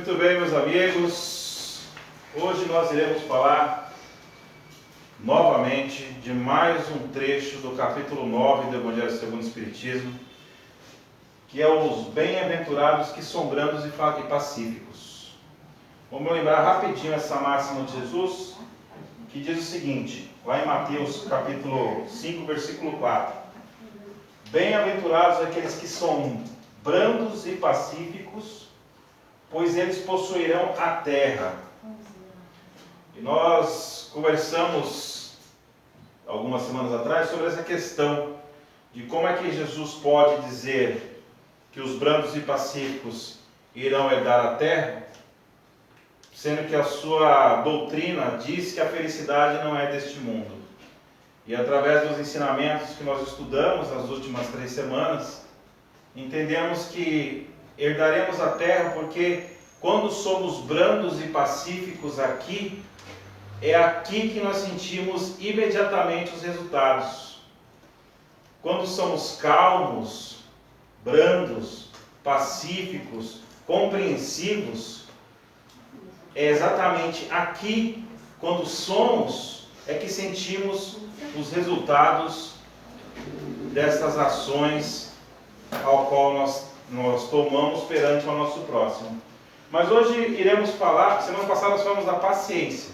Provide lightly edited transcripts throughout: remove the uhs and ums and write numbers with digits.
Muito bem, meus amigos, hoje nós iremos falar novamente de mais um trecho do capítulo 9 do Evangelho segundo o Espiritismo, que é os bem-aventurados que são brandos e pacíficos. Vamos lembrar rapidinho essa máxima de Jesus, que diz o seguinte, lá em Mateus capítulo 5, versículo 4. Bem-aventurados aqueles que são brandos e pacíficos, pois eles possuirão a terra. E nós conversamos algumas semanas atrás sobre essa questão de como é que Jesus pode dizer que os brandos e pacíficos irão herdar a terra, sendo que a sua doutrina diz que a felicidade não é deste mundo. E através dos ensinamentos que nós estudamos nas últimas 3 semanas, entendemos que herdaremos a terra porque quando somos brandos e pacíficos aqui, é aqui que nós sentimos imediatamente os resultados. Quando somos calmos, brandos, pacíficos, compreensivos, é exatamente aqui, quando somos, é que sentimos os resultados destas ações ao qual nós tomamos perante o nosso próximo. Mas hoje iremos falar, semana passada nós falamos da paciência.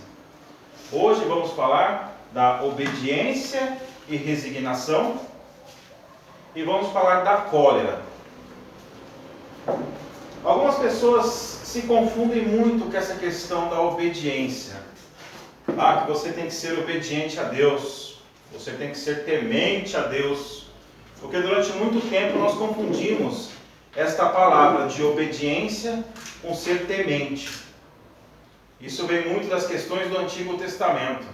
Hoje vamos falar da obediência e resignação e vamos falar da cólera. Algumas pessoas se confundem muito com essa questão da obediência. Que você tem que ser obediente a Deus, você tem que ser temente a Deus, porque durante muito tempo nós confundimos esta palavra de obediência com ser temente. Isso vem muito das questões do Antigo Testamento.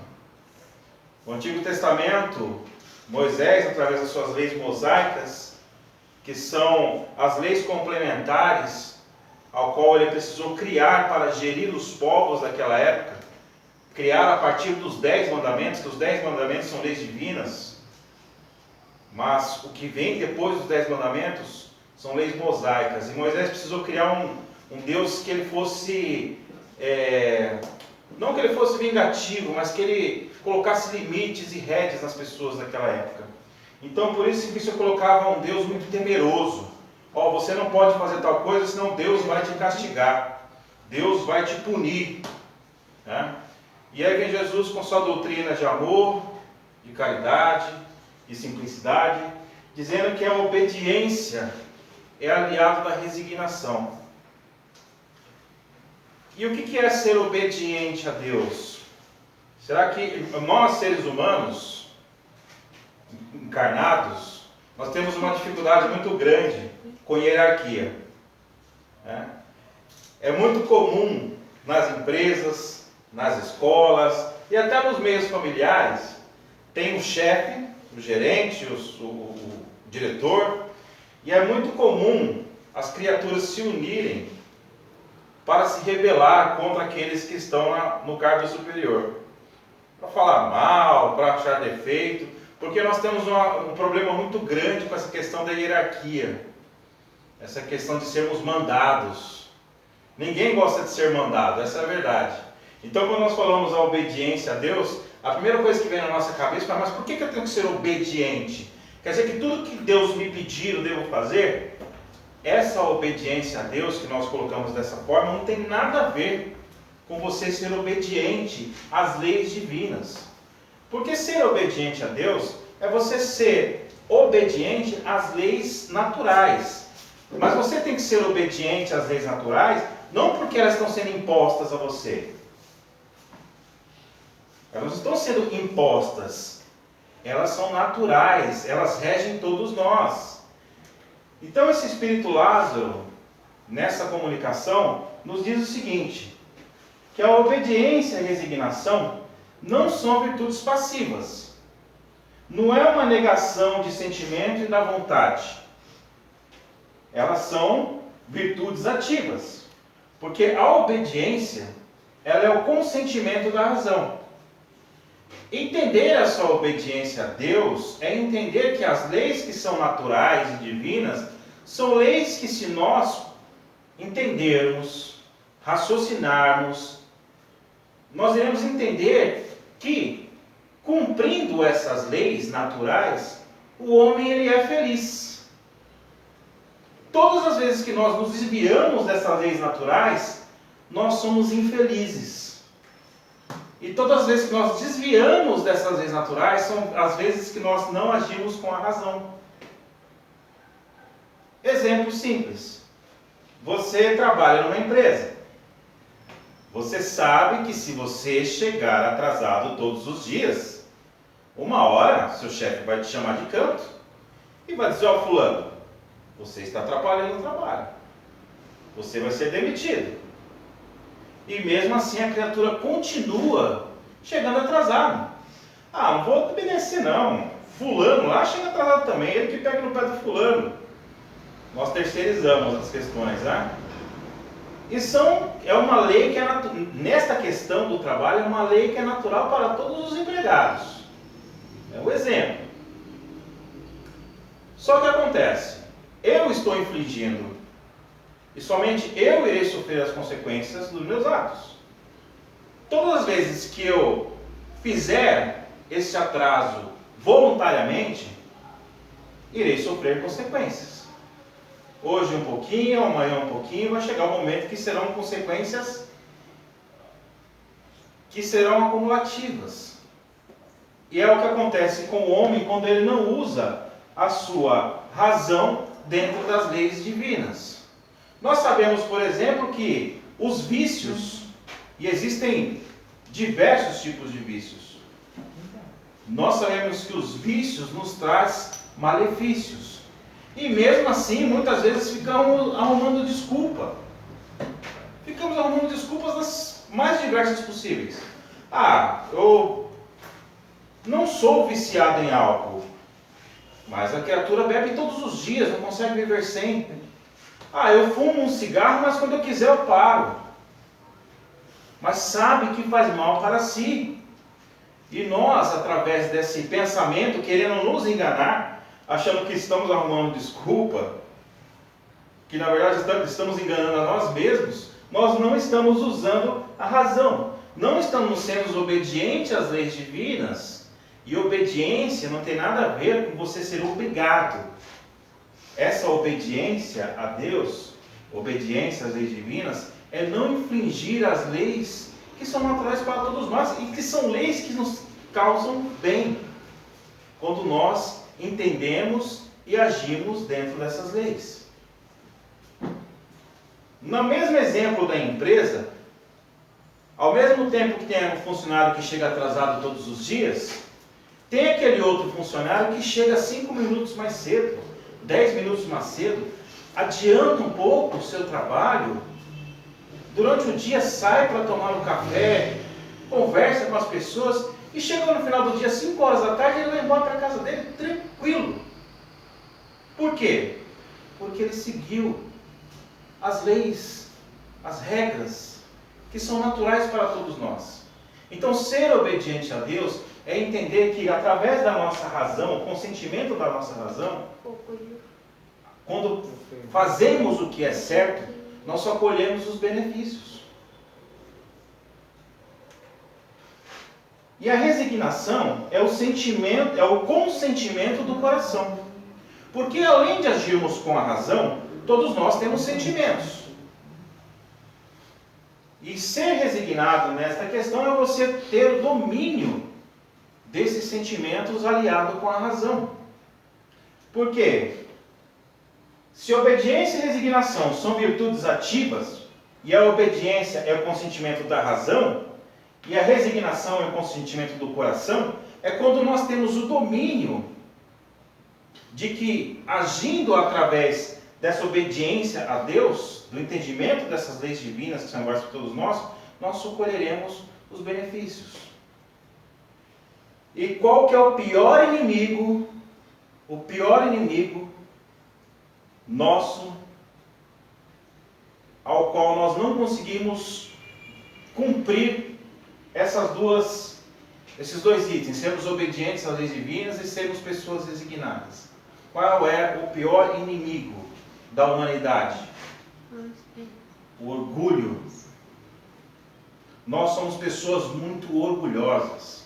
O Antigo Testamento, Moisés, através das suas leis mosaicas, que são as leis complementares ao qual ele precisou criar para gerir os povos daquela época, criar a partir dos 10 mandamentos, que os 10 mandamentos são leis divinas, mas o que vem depois dos 10 mandamentos são leis mosaicas. E Moisés precisou criar um Deus que ele fosse, não que ele fosse vingativo, mas que ele colocasse limites e rédeas nas pessoas daquela época. Então por isso que isso colocava um Deus muito temeroso. Você não pode fazer tal coisa, senão Deus vai te castigar, Deus vai te punir, né? E aí vem Jesus com sua doutrina de amor, de caridade, de simplicidade, dizendo que a obediência é aliado da resignação. E o que é ser obediente a Deus? Será que nós, seres humanos, encarnados, nós temos uma dificuldade muito grande com hierarquia, né? É muito comum nas empresas, nas escolas e até nos meios familiares, tem um chefe, o gerente, o diretor, e é muito comum as criaturas se unirem para se rebelar contra aqueles que estão no cargo superior, para falar mal, para achar defeito, porque nós temos um problema muito grande com essa questão da hierarquia, essa questão de sermos mandados. Ninguém gosta de ser mandado, essa é a verdade. Então quando nós falamos a obediência a Deus, a primeira coisa que vem na nossa cabeça é, mas por que eu tenho que ser obediente? Quer dizer que tudo que Deus me pedir eu devo fazer? Essa obediência a Deus, que nós colocamos dessa forma, não tem nada a ver com você ser obediente às leis divinas. Porque ser obediente a Deus é você ser obediente às leis naturais. Mas você tem que ser obediente às leis naturais, não porque elas estão sendo impostas a você. Elas não estão sendo impostas. Elas são naturais, elas regem todos nós. Então esse Espírito Lázaro, nessa comunicação, nos diz o seguinte, que a obediência e a resignação não são virtudes passivas. Não é uma negação de sentimento e da vontade. Elas são virtudes ativas. Porque a obediência, ela é o consentimento da razão. Entender a sua obediência a Deus é entender que as leis que são naturais e divinas são leis que, se nós entendermos, raciocinarmos, nós iremos entender que, cumprindo essas leis naturais, o homem ele é feliz. Todas as vezes que nós nos desviamos dessas leis naturais, nós somos infelizes. E todas as vezes que nós desviamos dessas leis naturais, são as vezes que nós não agimos com a razão. Exemplo simples. Você trabalha numa empresa. Você sabe que se você chegar atrasado todos os dias, uma hora seu chefe vai te chamar de canto e vai dizer: ó, fulano, você está atrapalhando o trabalho. Você vai ser demitido. E mesmo assim a criatura continua chegando atrasado. Ah, não vou obedecer não. Fulano lá chega atrasado também, ele que pega no pé do fulano. Nós terceirizamos as questões, né? E é uma lei que nesta questão do trabalho, é uma lei que é natural para todos os empregados. É um exemplo. Só que acontece, eu estou infligindo, e somente eu irei sofrer as consequências dos meus atos. Todas as vezes que eu fizer esse atraso voluntariamente, irei sofrer consequências. Hoje um pouquinho, amanhã um pouquinho, vai chegar um momento que serão consequências que serão acumulativas. E é o que acontece com o homem quando ele não usa a sua razão dentro das leis divinas. Nós sabemos, por exemplo, que os vícios, e existem diversos tipos de vícios, nós sabemos que os vícios nos trazem malefícios. E mesmo assim, muitas vezes ficamos arrumando desculpa. Ficamos arrumando desculpas das mais diversas possíveis. Ah, eu não sou viciado em álcool, mas a criatura bebe todos os dias, não consegue viver sem. Ah, eu fumo um cigarro, mas quando eu quiser eu paro. Mas sabe que faz mal para si. E nós, através desse pensamento, querendo nos enganar, achando que estamos arrumando desculpa, que na verdade estamos enganando a nós mesmos, nós não estamos usando a razão. Não estamos sendo obedientes às leis divinas. E obediência não tem nada a ver com você ser obrigado. Essa obediência a Deus, obediência às leis divinas, é não infringir as leis que são naturais para todos nós e que são leis que nos causam bem, quando nós entendemos e agimos dentro dessas leis. No mesmo exemplo da empresa, ao mesmo tempo que tem um funcionário que chega atrasado todos os dias, tem aquele outro funcionário que chega 5 minutos mais cedo, 10 minutos mais cedo, adianta um pouco o seu trabalho, durante o dia sai para tomar um café, conversa com as pessoas, e chega no final do dia, 5 horas da tarde, ele vai embora para a casa dele tranquilo. Por quê? Porque ele seguiu as leis, as regras, que são naturais para todos nós. Então, ser obediente a Deus é entender que, através da nossa razão, o consentimento da nossa razão, quando fazemos o que é certo, nós só colhemos os benefícios. E a resignação é o sentimento, é o consentimento do coração. Porque além de agirmos com a razão, todos nós temos sentimentos. E ser resignado nesta questão é você ter o domínio desses sentimentos aliado com a razão. Por quê? Se obediência e resignação são virtudes ativas, e a obediência é o consentimento da razão, e a resignação é o consentimento do coração, é quando nós temos o domínio de que, agindo através dessa obediência a Deus, do entendimento dessas leis divinas que são iguais para todos nós socorreremos os benefícios. E qual que é o pior inimigo? O pior inimigo nosso, ao qual nós não conseguimos cumprir esses dois itens, sermos obedientes às leis divinas e sermos pessoas resignadas. Qual é o pior inimigo da humanidade? O orgulho. nós somos pessoas muito orgulhosas.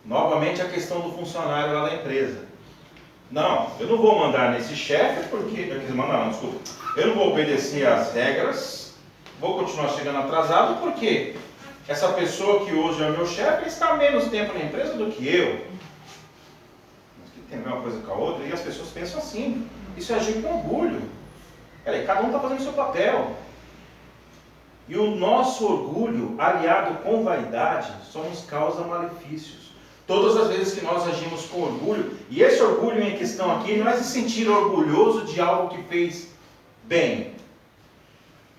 Novamente a questão do funcionário lá da empresa. Não, eu não vou mandar nesse chefe porque... Eu não vou obedecer às regras, vou continuar chegando atrasado porque essa pessoa que hoje é o meu chefe está menos tempo na empresa do que eu. Tem a mesma coisa com a outra, e as pessoas pensam assim. Isso é agir com orgulho. Peraí, cada um está fazendo o seu papel. E o nosso orgulho, aliado com vaidade, só nos causa malefícios. Todas as vezes que nós agimos com orgulho, e esse orgulho em questão aqui não é se sentir orgulhoso de algo que fez bem.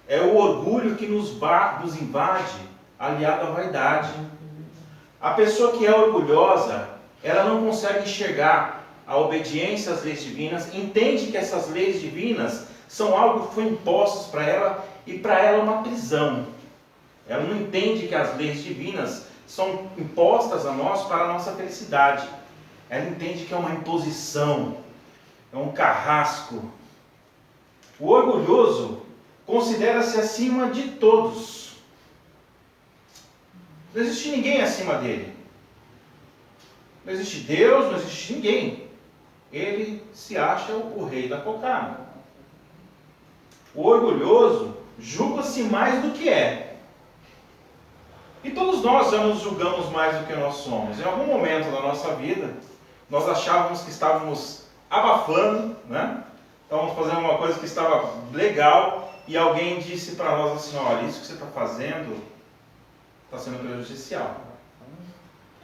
É o orgulho que nos invade, aliado à vaidade. A pessoa que é orgulhosa, ela não consegue enxergar a obediência às leis divinas, entende que essas leis divinas são algo que foi impostas para ela, e para ela é uma prisão. Ela não entende que as leis divinas são impostas a nós para a nossa felicidade. Ela entende que é uma imposição, é um carrasco. O orgulhoso considera-se acima de todos. Não existe ninguém acima dele. Não existe Deus, não existe ninguém. Ele se acha o rei da cocada. O orgulhoso julga-se mais do que é. E todos nós já nos julgamos mais do que nós somos. Em algum momento da nossa vida, nós achávamos que estávamos abafando, né? Estávamos fazendo uma coisa que estava legal, e alguém disse para nós assim: olha, isso que você está fazendo está sendo prejudicial.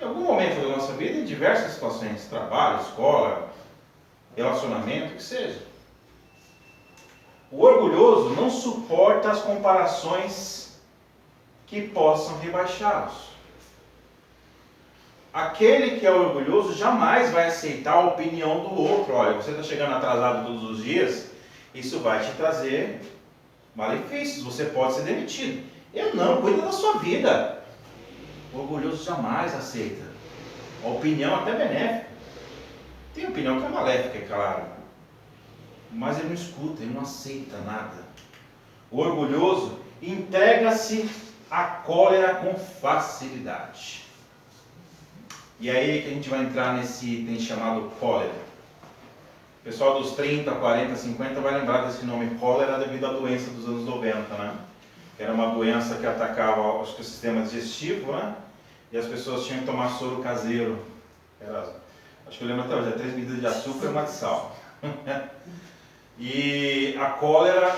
Em algum momento da nossa vida, em diversas situações, trabalho, escola, relacionamento, o que seja. O orgulhoso não suporta as comparações que possam rebaixá-los. Aquele que é orgulhoso jamais vai aceitar a opinião do outro. Olha, você está chegando atrasado todos os dias, isso vai te trazer malefícios, você pode ser demitido. Eu não, cuida da sua vida. O orgulhoso jamais aceita a opinião até benéfica. Tem opinião que é maléfica, é claro. Mas ele não escuta, ele não aceita nada. O orgulhoso entrega-se à cólera com facilidade. E aí que a gente vai entrar nesse item chamado cólera. O pessoal dos 30, 40, 50 vai lembrar desse nome cólera devido à doença dos anos 90, né? Que era uma doença que atacava, acho que, o sistema digestivo, né? E as pessoas tinham que tomar soro caseiro. Acho que eu lembro até hoje, 3 medidas de açúcar e uma de sal. E a cólera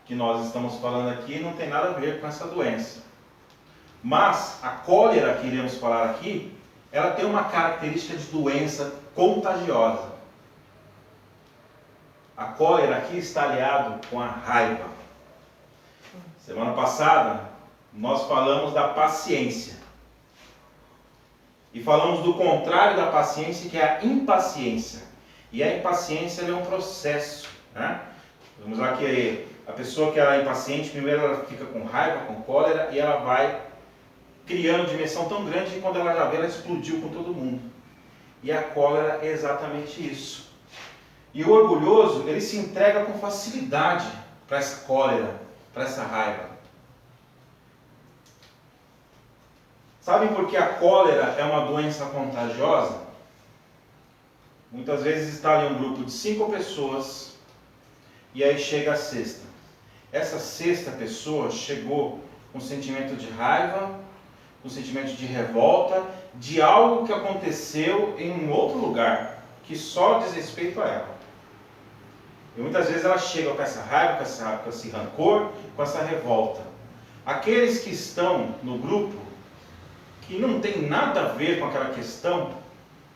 que nós estamos falando aqui não tem nada a ver com essa doença. Mas a cólera que iremos falar aqui, ela tem uma característica de doença contagiosa. A cólera aqui está aliado com a raiva. Semana passada, nós falamos da paciência. E falamos do contrário da paciência, que é a impaciência. E a impaciência é um processo, né? Vamos lá que a pessoa que ela é impaciente, primeiro ela fica com raiva, com cólera, e ela vai criando dimensão tão grande que quando ela já vê, ela explodiu com todo mundo. E a cólera é exatamente isso. E o orgulhoso, ele se entrega com facilidade para essa cólera, para essa raiva. Sabem por que a cólera é uma doença contagiosa? Muitas vezes está ali um grupo de 5 pessoas e aí chega a sexta. Essa sexta pessoa chegou com sentimento de raiva, com sentimento de revolta, de algo que aconteceu em um outro lugar, que só diz respeito a ela. E muitas vezes ela chega com essa raiva, com esse rancor, com essa revolta. Aqueles que estão no grupo, que não tem nada a ver com aquela questão,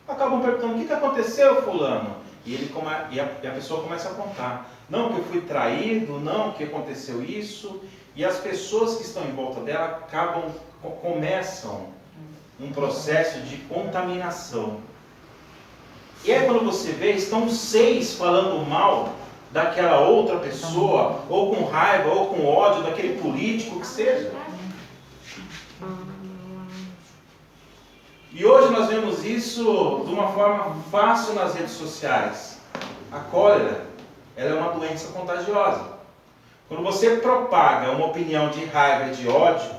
acabam perguntando: o que aconteceu, fulano? E a pessoa começa a contar. Não, que eu fui traído, não, que aconteceu isso. E as pessoas que estão em volta dela começam um processo de contaminação. E aí quando você vê, estão 6 falando mal daquela outra pessoa, ou com raiva, ou com ódio daquele político que seja. E hoje nós vemos isso de uma forma fácil nas redes sociais. A cólera, ela é uma doença contagiosa. Quando você propaga uma opinião de raiva e de ódio,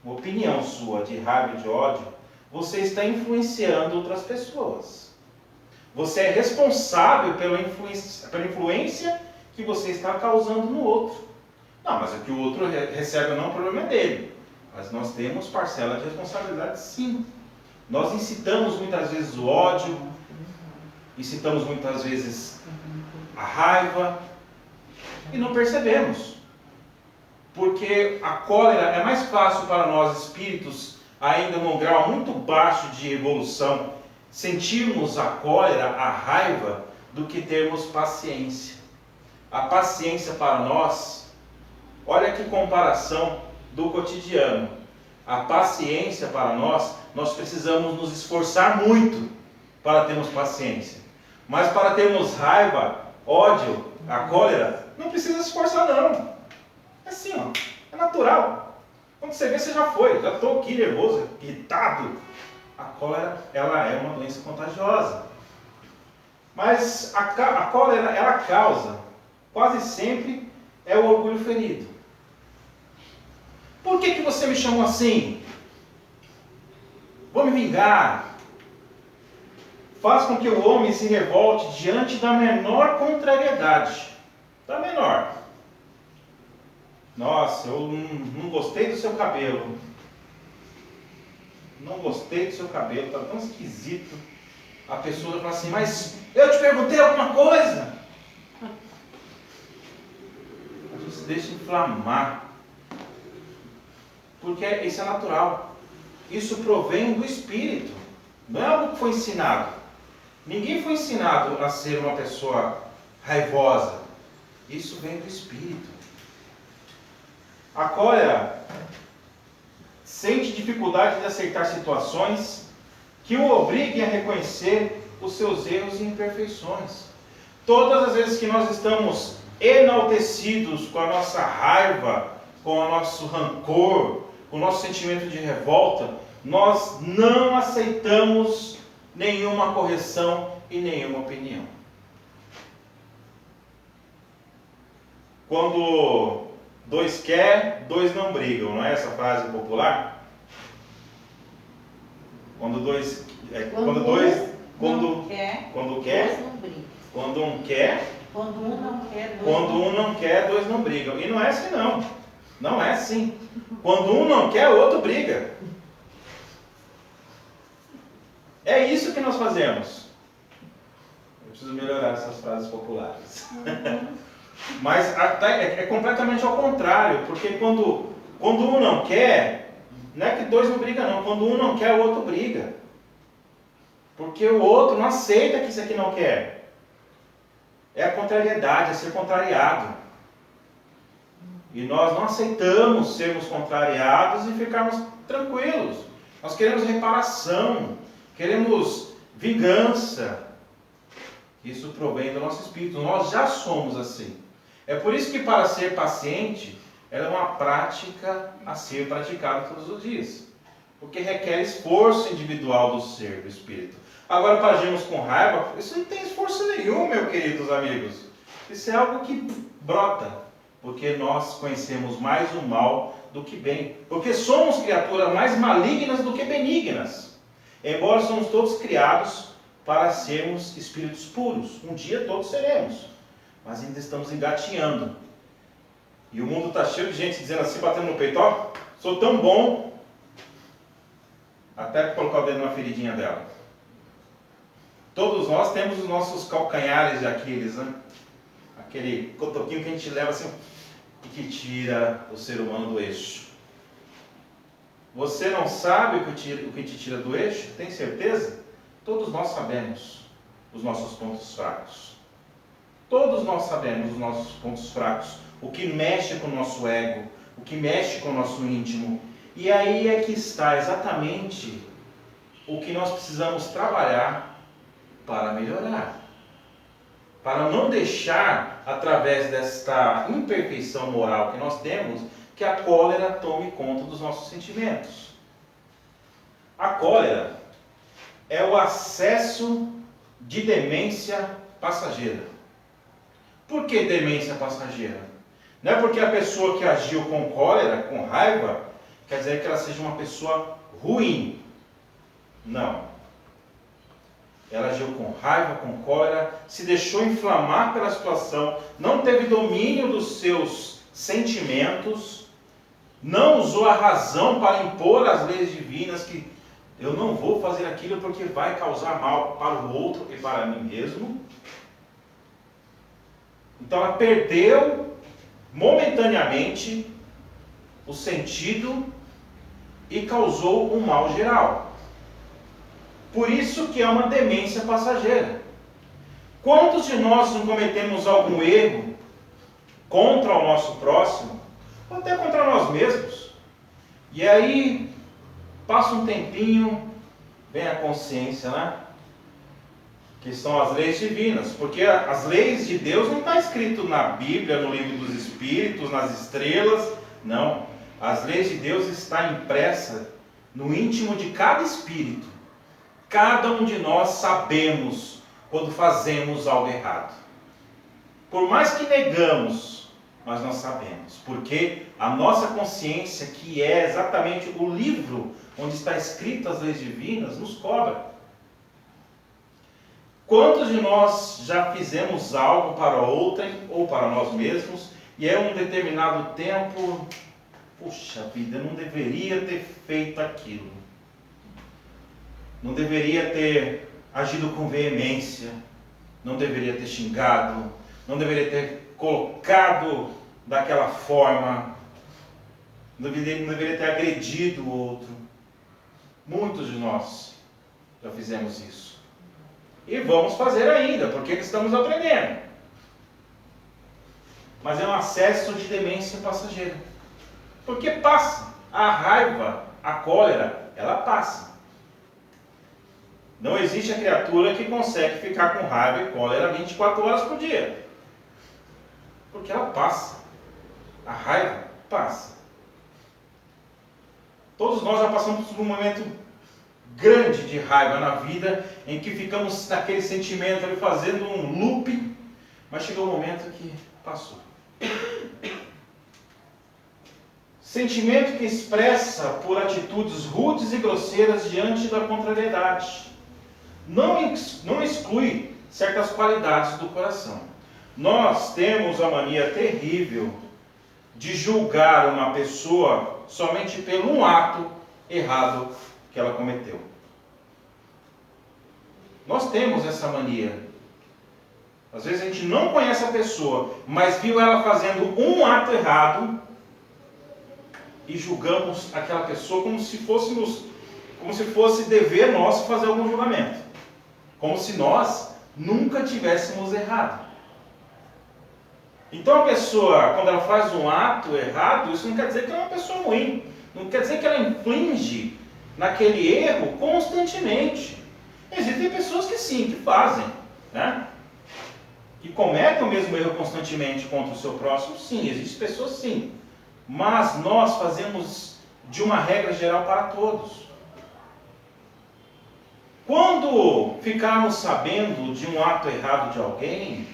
uma opinião sua de raiva e de ódio, você está influenciando outras pessoas. Você é responsável pela influência que você está causando no outro. Não, mas o que o outro recebe ou não, o problema é dele. Mas nós temos parcela de responsabilidade, sim. Nós incitamos muitas vezes o ódio, incitamos muitas vezes a raiva e não percebemos. Porque a cólera é mais fácil para nós espíritos, ainda num grau muito baixo de evolução, sentirmos a cólera, a raiva, do que termos paciência. A paciência para nós, olha que comparação do cotidiano. A paciência para nós precisamos nos esforçar muito para termos paciência. Mas para termos raiva, ódio, a cólera, não precisa se esforçar não. É assim, ó, é natural. Quando você vê, você já foi. Já estou aqui nervoso, irritado. A cólera, ela é uma doença contagiosa. Mas a cólera, ela causa, quase sempre, é o orgulho ferido. Por que você me chamou assim? Vou me vingar. Faz com que o homem se revolte diante da menor contrariedade. Da menor. Nossa, eu não gostei do seu cabelo. Não gostei do seu cabelo, está tão esquisito. A pessoa fala assim, mas eu te perguntei alguma coisa. A gente se deixa inflamar. Porque isso é natural. Isso provém do espírito. Não é algo que foi ensinado. Ninguém foi ensinado a ser uma pessoa raivosa. Isso vem do espírito. A cólera sente dificuldade de aceitar situações que o obriguem a reconhecer os seus erros e imperfeições. Todas as vezes que nós estamos enaltecidos com a nossa raiva, com o nosso rancor, com o nosso sentimento de revolta, nós não aceitamos nenhuma correção e nenhuma opinião. Quando dois quer, dois não brigam, não é essa frase popular? Quando um quer, quando um não quer, dois não brigam. E não é assim não. Não é assim. Quando um não quer, o outro briga. É isso que nós fazemos. Eu preciso melhorar essas frases populares. Mas é completamente ao contrário, porque quando um não quer, não é que dois não brigam não, quando um não quer, o outro briga. Porque o outro não aceita que isso aqui não quer. É a contrariedade, é ser contrariado. E nós não aceitamos sermos contrariados e ficarmos tranquilos. Nós queremos reparação, queremos vingança. Isso provém do nosso espírito. Nós já somos assim. É por isso que para ser paciente, ela é uma prática a ser praticada todos os dias. Porque requer esforço individual do ser, do espírito. Agora, para agirmos com raiva, isso não tem esforço nenhum, meus queridos amigos. Isso é algo que brota. Porque nós conhecemos mais o mal do que bem. Porque somos criaturas mais malignas do que benignas. Embora somos todos criados para sermos espíritos puros. Um dia todos seremos. Mas ainda estamos engatinhando. E o mundo está cheio de gente dizendo assim, batendo no peito, ó, sou tão bom, até colocar o dedo na feridinha dela. Todos nós temos os nossos calcanhares de Aquiles, né? Aquele cotoquinho que a gente leva assim, e que tira o ser humano do eixo. Você não sabe o que te tira do eixo? Tem certeza? Todos nós sabemos os nossos pontos fracos. Todos nós sabemos os nossos pontos fracos, o que mexe com o nosso ego, o que mexe com o nosso íntimo. E aí é que está exatamente o que nós precisamos trabalhar para melhorar. Para não deixar, através desta imperfeição moral que nós temos, que a cólera tome conta dos nossos sentimentos. A cólera é o acesso de demência passageira. Por que demência passageira? Não é porque a pessoa que agiu com cólera, com raiva, quer dizer que ela seja uma pessoa ruim. Não. Ela agiu com raiva, com cólera, se deixou inflamar pela situação, não teve domínio dos seus sentimentos, não usou a razão para impor as leis divinas, que eu não vou fazer aquilo porque vai causar mal para o outro e para mim mesmo. Então ela perdeu momentaneamente o sentido e causou um mal geral. Por isso que é uma demência passageira. Quantos de nós não cometemos algum erro contra o nosso próximo, ou até contra nós mesmos? E aí, passa um tempinho, vem a consciência, né? Que são as leis divinas. Porque as leis de Deus não está escrito na Bíblia, no livro dos Espíritos, nas estrelas. Não. As leis de Deus estão impressas no íntimo de cada espírito. Cada um de nós sabemos quando fazemos algo errado. Por mais que negamos, mas nós sabemos. Porque a nossa consciência, que é exatamente o livro onde está escrito as leis divinas, nos cobra. Quantos de nós já fizemos algo para outrem ou para nós mesmos e em um determinado tempo, puxa vida, eu não deveria ter feito aquilo. Não deveria ter agido com veemência, não deveria ter xingado, não deveria ter colocado daquela forma, não deveria ter agredido o outro. Muitos de nós já fizemos isso. E vamos fazer ainda, porque estamos aprendendo. Mas é um acesso de demência passageira. Porque passa. A raiva, a cólera, ela passa. Não existe a criatura que consegue ficar com raiva e cólera 24 horas por dia. Porque ela passa. A raiva passa. Todos nós já passamos por um momento grande de raiva na vida, em que ficamos naquele sentimento ali fazendo um loop, mas chegou um momento que passou. Sentimento que expressa por atitudes rudes e grosseiras diante da contrariedade. Não exclui certas qualidades do coração. Nós temos a mania terrível de julgar uma pessoa somente pelo um ato errado que ela cometeu. Nós temos essa mania. Às vezes a gente não conhece a pessoa, mas viu ela fazendo um ato errado e julgamos aquela pessoa como se fosse dever nosso fazer algum julgamento. Como se nós nunca tivéssemos errado. Então a pessoa, quando ela faz um ato errado, isso não quer dizer que ela é uma pessoa ruim. Não quer dizer que ela inflige naquele erro constantemente. Existem pessoas que sim, que fazem, né? Que cometem o mesmo erro constantemente contra o seu próximo, sim, existem pessoas sim. Mas nós fazemos de uma regra geral para todos. Quando ficarmos sabendo de um ato errado de alguém,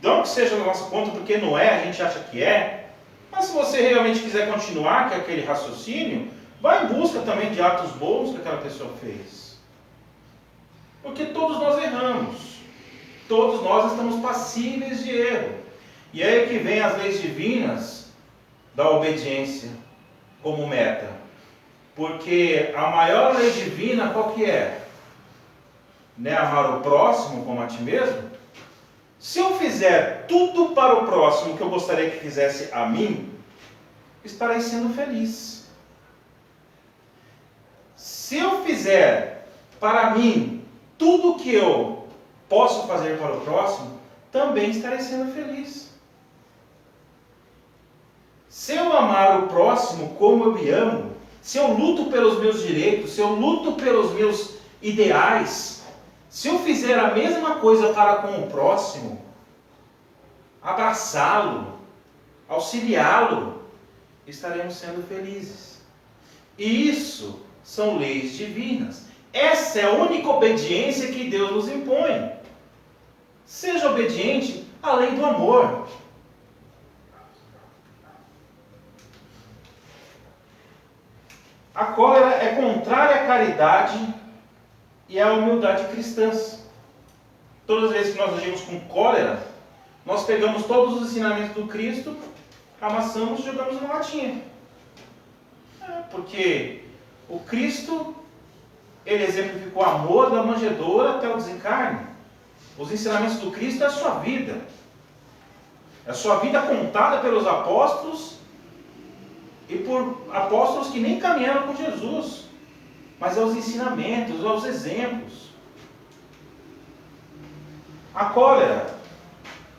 não que seja na nossa conta, porque não é, a gente acha que é, mas se você realmente quiser continuar com aquele raciocínio, vá em busca também de atos bons que aquela pessoa fez. Porque todos nós erramos. Todos nós estamos passíveis de erro. E é aí que vem as leis divinas da obediência como meta. Porque a maior lei divina qual que é? Né? Amar o próximo como a ti mesmo. Se eu fizer tudo para o próximo que eu gostaria que fizesse a mim, estarei sendo feliz. Se eu fizer para mim tudo que eu posso fazer para o próximo, também estarei sendo feliz. Se eu amar o próximo como eu me amo, se eu luto pelos meus direitos, se eu luto pelos meus ideais, se eu fizer a mesma coisa para com o próximo, abraçá-lo, auxiliá-lo, estaremos sendo felizes. E isso são leis divinas. Essa é a única obediência que Deus nos impõe. Seja obediente à lei do amor. a caridade e a humildade cristãs. Todas as vezes que nós agimos com cólera, nós pegamos todos os ensinamentos do Cristo, amassamos e jogamos na latinha. Porque o Cristo, ele exemplificou o amor da manjedoura até o desencarne. Os ensinamentos do Cristo é a sua vida. É a sua vida contada pelos apóstolos e por apóstolos que nem caminharam com Jesus. Mas é os ensinamentos, é os exemplos. A cólera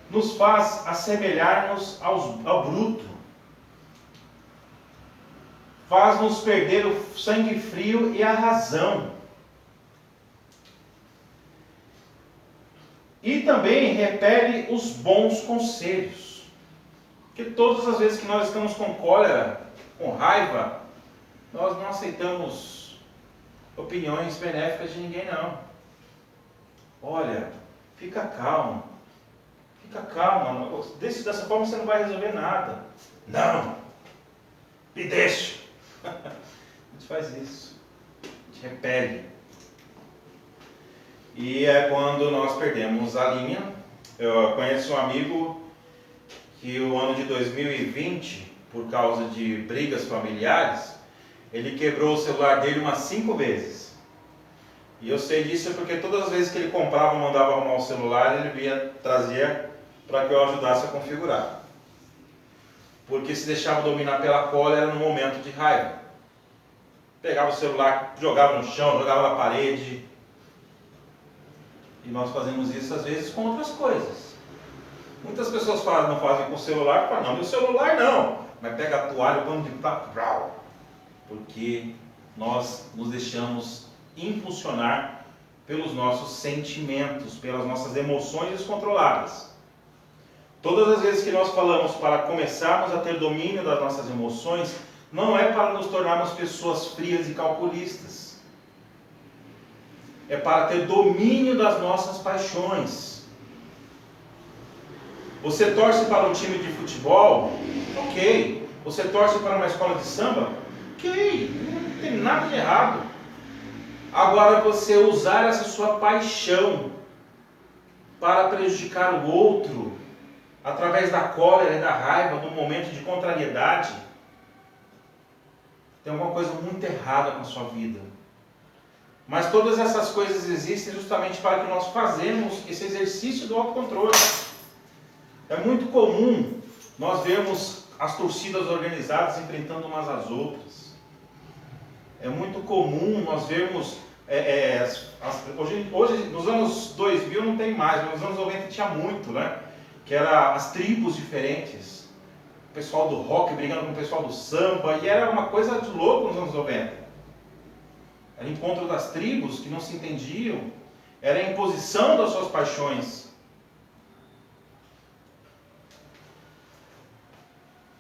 nos faz assemelhar-nos ao bruto. Faz-nos perder o sangue frio e a razão. E também repele os bons conselhos. Porque todas as vezes que nós estamos com cólera, com raiva, nós não aceitamos opiniões benéficas de ninguém, não. Olha, fica calmo. Fica calma. Dessa forma você não vai resolver nada. Não. Me deixa. A gente faz isso. A gente repele. E é quando nós perdemos a linha. Eu conheço um amigo que o ano de 2020, por causa de brigas familiares, ele quebrou o celular dele umas 5 vezes. E eu sei disso porque todas as vezes que ele comprava, mandava arrumar o celular, ele vinha trazer para que eu ajudasse a configurar. Porque se deixava dominar pela cólera no momento de raiva. Pegava o celular, jogava no chão, jogava na parede. E nós fazemos isso às vezes com outras coisas. Muitas pessoas não fazem com o celular, falam, não, meu celular não. Mas pega a toalha, vamos de papo, porque nós nos deixamos impulsionar pelos nossos sentimentos, pelas nossas emoções descontroladas. Todas as vezes que nós falamos para começarmos a ter domínio das nossas emoções, não é para nos tornarmos pessoas frias e calculistas. É para ter domínio das nossas paixões. Você torce para um time de futebol? Ok. Você torce para uma escola de samba? Ok. Não tem nada de errado. Agora você usar essa sua paixão para prejudicar o outro, através da cólera e da raiva, num momento de contrariedade, tem alguma coisa muito errada com a sua vida. Mas todas essas coisas existem justamente para que nós fazemos esse exercício do autocontrole. É muito comum nós vermos as torcidas organizadas enfrentando umas às outras. É muito comum nós vermos, hoje nos anos 2000 não tem mais, mas nos anos 90 tinha muito, né? Que eram as tribos diferentes. O pessoal do rock brigando com o pessoal do samba, e era uma coisa de louco nos anos 90. Era encontro das tribos que não se entendiam, era a imposição das suas paixões.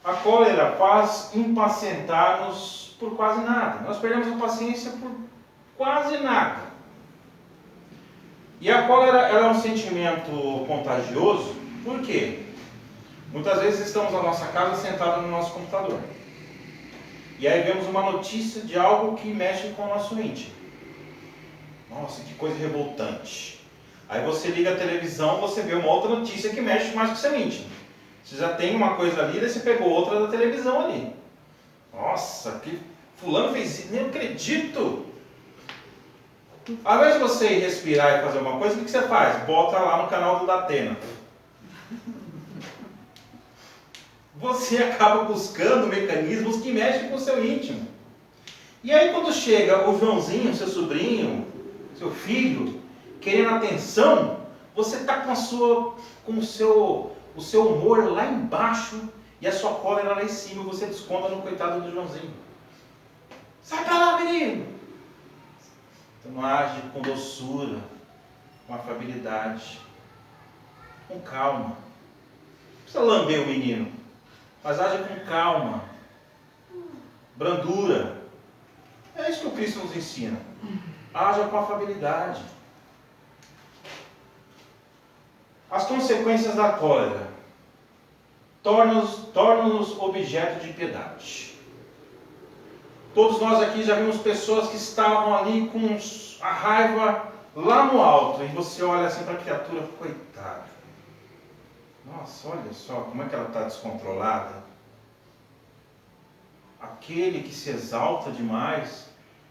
A cólera faz impacientar-nos por quase nada. Nós perdemos a paciência por quase nada. E a cólera ela é um sentimento contagioso. Por quê? Muitas vezes estamos na nossa casa sentados no nosso computador. E aí vemos uma notícia de algo que mexe com o nosso íntimo. Nossa, que coisa revoltante. Aí você liga a televisão, você vê uma outra notícia que mexe mais com o seu íntimo. Você já tem uma coisa ali, daí você pegou outra da televisão ali. Nossa, que fulano fez isso, nem acredito. Ao invés de você ir respirar e fazer uma coisa, o que você faz? Bota lá no canal do Datena. Você acaba buscando mecanismos que mexem com o seu íntimo. E aí quando chega o Joãozinho, seu sobrinho, seu filho, querendo atenção, você está com o seu humor lá embaixo e a sua cólera lá em cima, e você desconta no coitado do Joãozinho. Sai pra lá, menino! Então age com doçura, com afabilidade, com calma. Não precisa lamber o menino, mas age com calma, brandura. É isso que o Cristo nos ensina. Haja com afabilidade. As consequências da cólera tornam-nos objeto de piedade. Todos nós aqui já vimos pessoas que estavam ali com a raiva lá no alto. E você olha assim para a criatura, coitada. Nossa, olha só como é que ela está descontrolada. Aquele que se exalta demais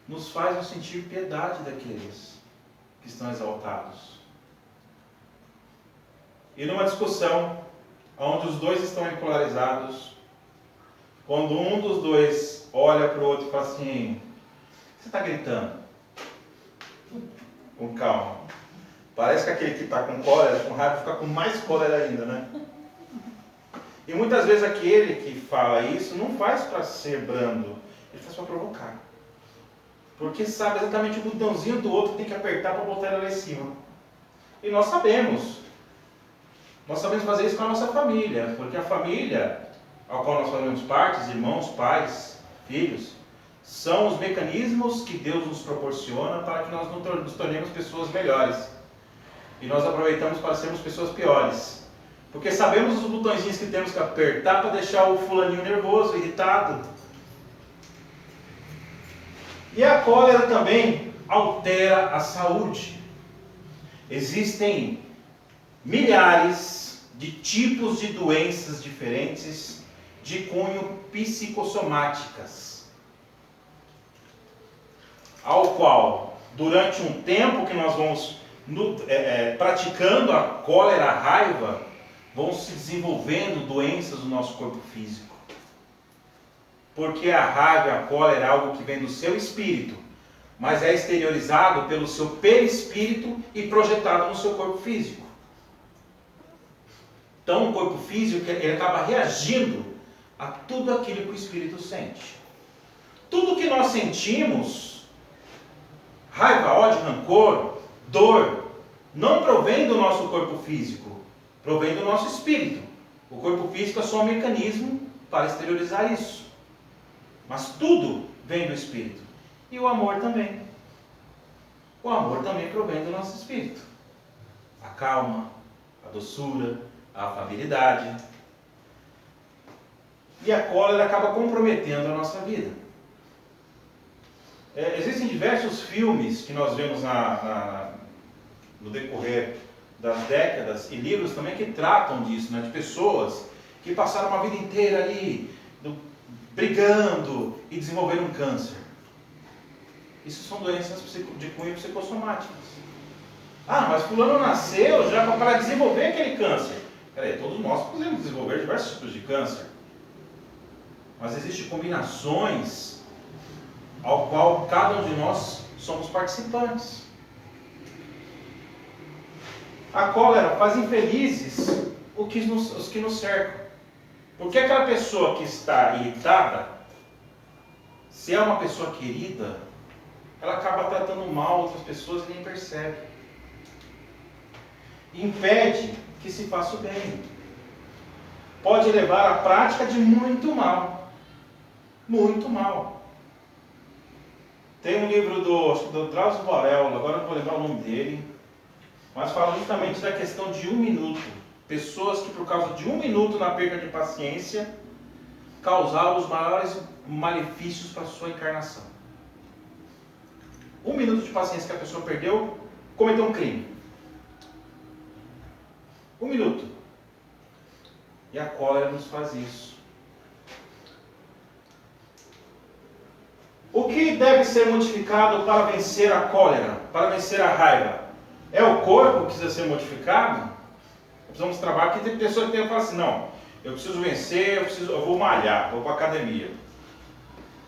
nos faz nos sentir piedade daqueles que estão exaltados. E numa discussão onde os dois estão polarizados, quando um dos dois olha para o outro e fala assim: você está gritando? Com calma. Parece que aquele que está com cólera, com raiva, fica com mais cólera ainda, né? E muitas vezes aquele que fala isso não faz para ser brando, ele faz para provocar. Porque sabe exatamente o botãozinho do outro que tem que apertar para botar ele lá em cima. E nós sabemos fazer isso com a nossa família, porque a família ao qual nós fazemos parte, irmãos, pais, filhos, são os mecanismos que Deus nos proporciona para que nós nos tornemos pessoas melhores. E nós aproveitamos para sermos pessoas piores. Porque sabemos os botõezinhos que temos que apertar para deixar o fulaninho nervoso, irritado. E a cólera também altera a saúde. Existem milhares de tipos de doenças diferentes de cunho psicossomáticas, ao qual, durante um tempo que nós vamos praticando a cólera, a raiva, vão se desenvolvendo doenças no nosso corpo físico. Porque a raiva e a cólera é algo que vem do seu espírito, mas é exteriorizado pelo seu perispírito e projetado no seu corpo físico. Então o corpo físico ele acaba reagindo a tudo aquilo que o espírito sente. Tudo que nós sentimos, raiva, ódio, rancor, dor, não provém do nosso corpo físico, provém do nosso espírito. O corpo físico é só um mecanismo para exteriorizar isso. Mas tudo vem do espírito. E o amor também. O amor também provém do nosso espírito. A calma, a doçura, a afabilidade. E a cólera acaba comprometendo a nossa vida. Existem diversos filmes que nós vemos no decorrer das décadas, e livros também que tratam disso, né? De pessoas que passaram uma vida inteira ali brigando e desenvolveram um câncer. Isso são doenças de cunho psicossomáticas. Ah, mas fulano nasceu já para desenvolver aquele câncer. Peraí, todos nós podemos desenvolver diversos tipos de câncer. Mas existem combinações ao qual cada um de nós somos participantes. A cólera faz infelizes os que nos cercam. Porque aquela pessoa que está irritada, se é uma pessoa querida, ela acaba tratando mal outras pessoas e nem percebe. Impede que se faça o bem. Pode levar à prática de muito mal. Muito mal. Tem um livro do Drauzio Varela, agora não vou lembrar o nome dele, mas fala justamente da questão de 1 minuto. Pessoas que por causa de 1 minuto na perda de paciência, causaram os maiores malefícios para a sua encarnação. 1 minuto de paciência que a pessoa perdeu, cometeu um crime. 1 minuto. E a cólera nos faz isso. O que deve ser modificado para vencer a cólera, para vencer a raiva? É o corpo que precisa ser modificado? Precisamos trabalhar, porque tem pessoas que falam assim: não, eu preciso vencer, eu vou malhar, vou para a academia.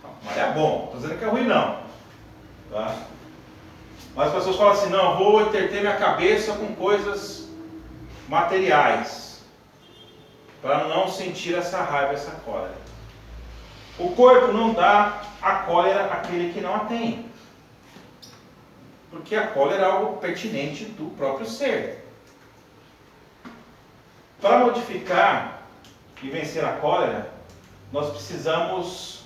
Não, malhar é bom, não estou dizendo que é ruim não. Tá? Mas as pessoas falam assim: não, eu vou entreter minha cabeça com coisas materiais, para não sentir essa raiva, essa cólera. O corpo não dá a cólera àquele que não a tem. Porque a cólera é algo pertinente do próprio ser. Para modificar e vencer a cólera, nós precisamos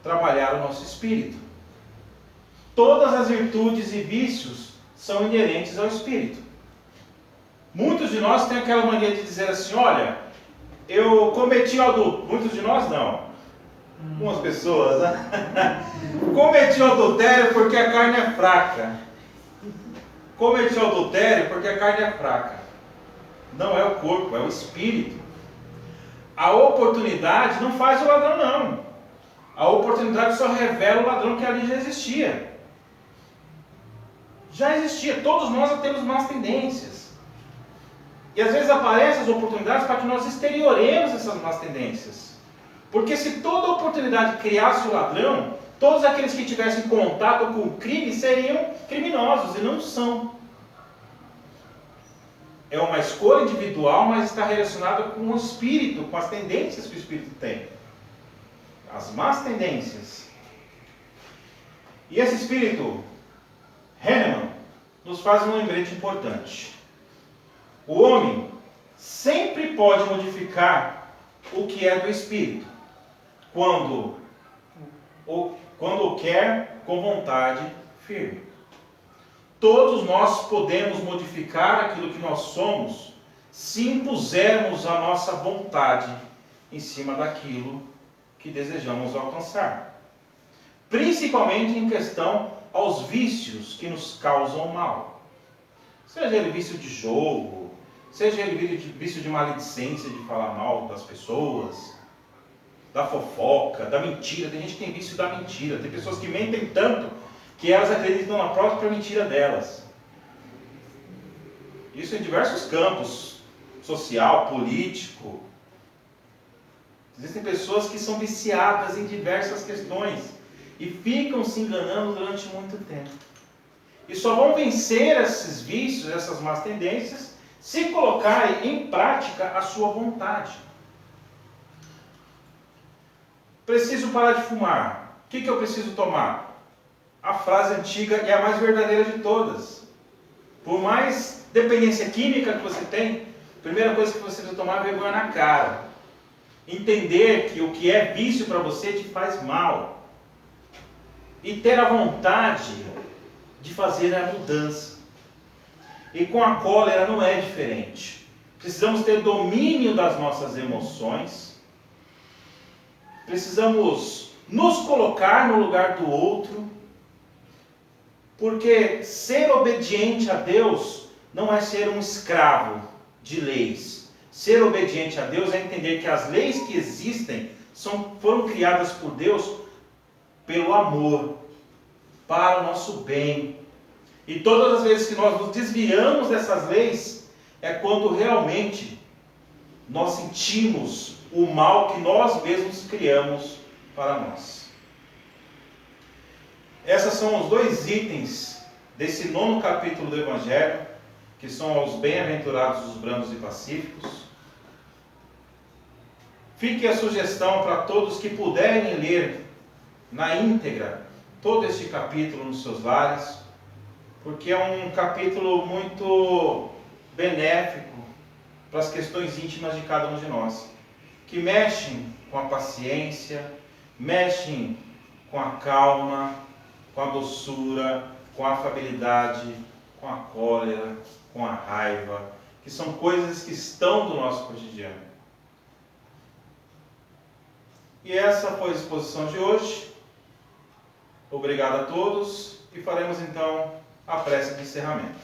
trabalhar o nosso espírito. Todas as virtudes e vícios são inerentes ao espírito. Muitos de nós têm aquela mania de dizer assim: olha, eu cometi o adulto. Muitos de nós não. Algumas pessoas, né? Cometi o adultério porque a carne é fraca. Cometi o adultério porque a carne é fraca. Não é o corpo, é o espírito. A oportunidade não faz o ladrão, não. A oportunidade só revela o ladrão que ali já existia. Já existia. Todos nós temos más tendências. E às vezes aparecem as oportunidades para que nós exterioremos essas más tendências. Porque se toda oportunidade criasse o ladrão, todos aqueles que tivessem contato com o crime seriam criminosos, e não são. É uma escolha individual, mas está relacionada com o espírito, com as tendências que o espírito tem. As más tendências. E esse espírito, Hahnemann, nos faz um lembrete importante. O homem sempre pode modificar o que é do espírito, quando o quer com vontade firme. Todos nós podemos modificar aquilo que nós somos, se impusermos a nossa vontade em cima daquilo que desejamos alcançar. Principalmente em questão aos vícios que nos causam mal. Seja ele vício de jogo, seja ele vício de maledicência, de falar mal das pessoas, da fofoca, da mentira. Tem gente que tem vício da mentira. Tem pessoas que mentem tanto que elas acreditam na própria mentira delas. Isso em diversos campos, social, político. Existem pessoas que são viciadas em diversas questões e ficam se enganando durante muito tempo. E só vão vencer esses vícios, essas más tendências, se colocarem em prática a sua vontade. Preciso parar de fumar. O que eu preciso tomar? A frase antiga e a mais verdadeira de todas. Por mais dependência química que você tem, a primeira coisa que você precisa tomar é vergonha na cara. Entender que o que é vício para você te faz mal. E ter a vontade de fazer a mudança. E com a cólera não é diferente. Precisamos ter domínio das nossas emoções. Precisamos nos colocar no lugar do outro. Porque ser obediente a Deus não é ser um escravo de leis. Ser obediente a Deus é entender que as leis que existem foram criadas por Deus pelo amor, para o nosso bem. E todas as vezes que nós nos desviamos dessas leis, é quando realmente nós sentimos o mal que nós mesmos criamos para nós. Esses são os dois itens desse 9º capítulo do Evangelho, que são os bem-aventurados os brandos e pacíficos. Fique a sugestão para todos que puderem ler na íntegra todo este capítulo nos seus lares, porque é um capítulo muito benéfico para as questões íntimas de cada um de nós, que mexem com a paciência, mexem com a calma, com a doçura, com a afabilidade, com a cólera, com a raiva, que são coisas que estão do nosso cotidiano. E essa foi a exposição de hoje. Obrigado a todos e faremos então a prece de encerramento.